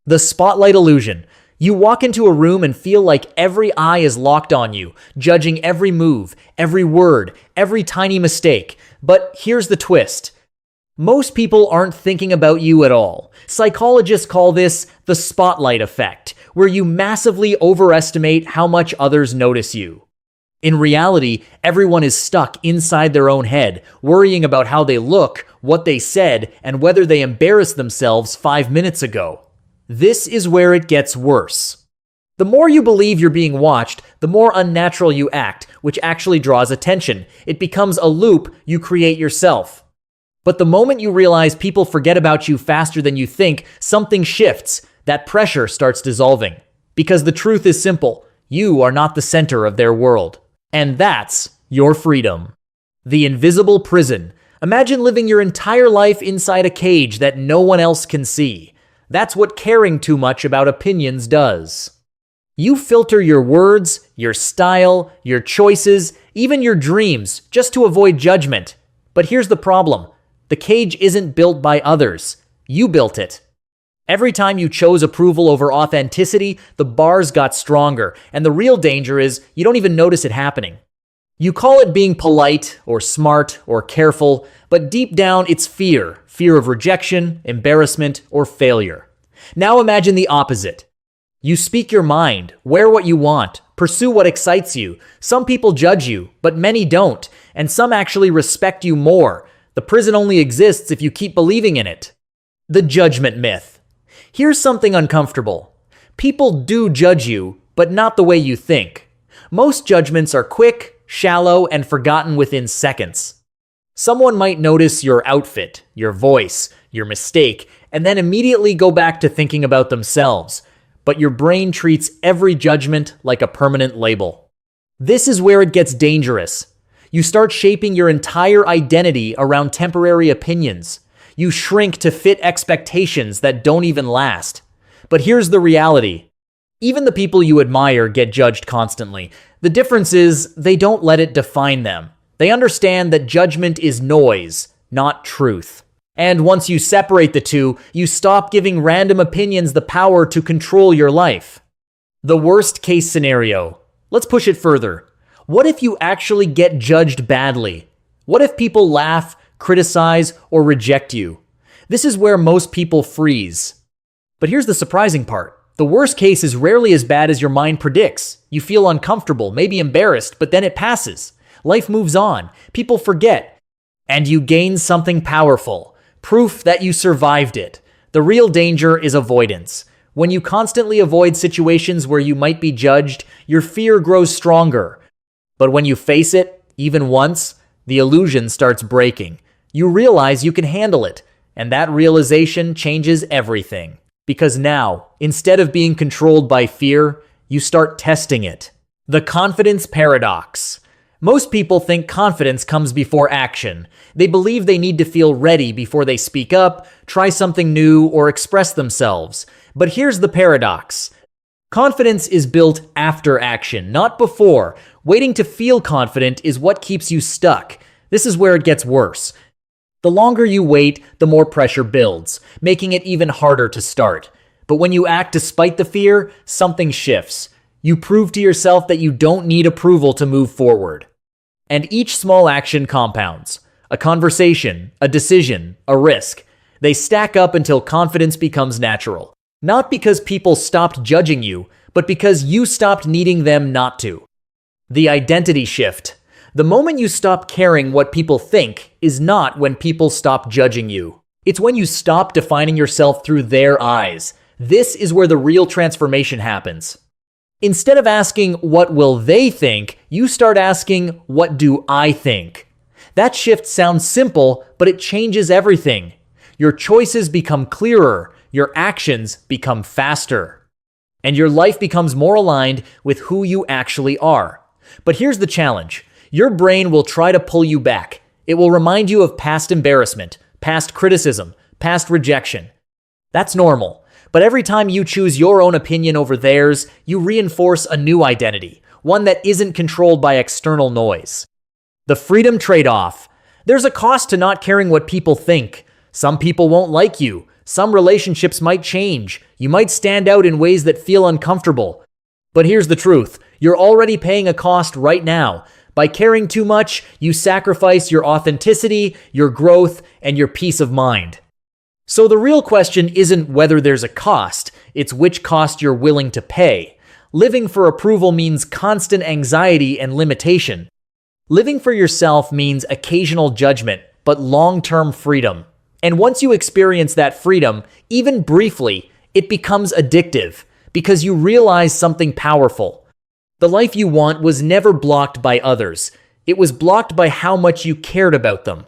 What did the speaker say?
The spotlight illusion. You walk into a room and feel like every eye is locked on you, judging every move, every word, every tiny mistake. But here's the twist. Most people aren't thinking about you at all. Psychologists call this the spotlight effect, where you massively overestimate how much others notice you. In reality, everyone is stuck inside their own head, worrying about how they look, what they said, and whether they embarrassed themselves 5 minutes ago. This is where it gets worse. The more you believe you're being watched, the more unnatural you act, which actually draws attention. It becomes a loop you create yourself. But the moment you realize people forget about you faster than you think, something shifts. That pressure starts dissolving. Because the truth is simple. You are not the center of their world. And that's your freedom. The invisible prison. Imagine living your entire life inside a cage that no one else can see. That's what caring too much about opinions does. You filter your words, your style, your choices, even your dreams, just to avoid judgment. But here's the problem. The cage isn't built by others. You built it. Every time you chose approval over authenticity, the bars got stronger, and the real danger is you don't even notice it happening. You call it being polite, or smart, or careful, but deep down it's fear. Fear of rejection, embarrassment, or failure. Now imagine the opposite. You speak your mind, wear what you want, pursue what excites you. Some people judge you, but many don't, and some actually respect you more. The prison only exists if you keep believing in it. The judgment myth. Here's something uncomfortable. People do judge you, but not the way you think. Most judgments are quick, shallow, and forgotten within seconds. Someone might notice your outfit, your voice, your mistake, and then immediately go back to thinking about themselves. But your brain treats every judgment like a permanent label. This is where it gets dangerous. You start shaping your entire identity around temporary opinions. You shrink to fit expectations that don't even last. But here's the reality. Even the people you admire get judged constantly. The difference is they don't let it define them. They understand that judgment is noise, not truth. And once you separate the two, you stop giving random opinions the power to control your life. The worst case scenario. Let's push it further. What if you actually get judged badly? What if people laugh, criticize, or reject you? This is where most people freeze. But here's the surprising part. The worst case is rarely as bad as your mind predicts. You feel uncomfortable, maybe embarrassed, but then it passes. Life moves on. People forget. And you gain something powerful. Proof that you survived it. The real danger is avoidance. When you constantly avoid situations where you might be judged, your fear grows stronger. But when you face it, even once, the illusion starts breaking. You realize you can handle it, and that realization changes everything. Because now, instead of being controlled by fear, you start testing it. The confidence paradox. Most people think confidence comes before action. They believe they need to feel ready before they speak up, try something new, or express themselves. But here's the paradox. Confidence is built after action, not before. Waiting to feel confident is what keeps you stuck. This is where it gets worse. The longer you wait, the more pressure builds, making it even harder to start. But when you act despite the fear, something shifts. You prove to yourself that you don't need approval to move forward. And each small action compounds. A conversation, a decision, a risk. They stack up until confidence becomes natural. Not because people stopped judging you, but because you stopped needing them not to. The identity shift. The moment you stop caring what people think is not when people stop judging you. It's when you stop defining yourself through their eyes. This is where the real transformation happens. Instead of asking, what will they think, you start asking, what do I think? That shift sounds simple, but it changes everything. Your choices become clearer, your actions become faster, and your life becomes more aligned with who you actually are. But here's the challenge. Your brain will try to pull you back. It will remind you of past embarrassment, past criticism, past rejection. That's normal. But every time you choose your own opinion over theirs, you reinforce a new identity, one that isn't controlled by external noise. The freedom trade-off. There's a cost to not caring what people think. Some people won't like you. Some relationships might change. You might stand out in ways that feel uncomfortable. But here's the truth. You're already paying a cost right now. By caring too much, you sacrifice your authenticity, your growth, and your peace of mind. So the real question isn't whether there's a cost, it's which cost you're willing to pay. Living for approval means constant anxiety and limitation. Living for yourself means occasional judgment, but long-term freedom. And once you experience that freedom, even briefly, it becomes addictive because you realize something powerful. The life you want was never blocked by others. It was blocked by how much you cared about them.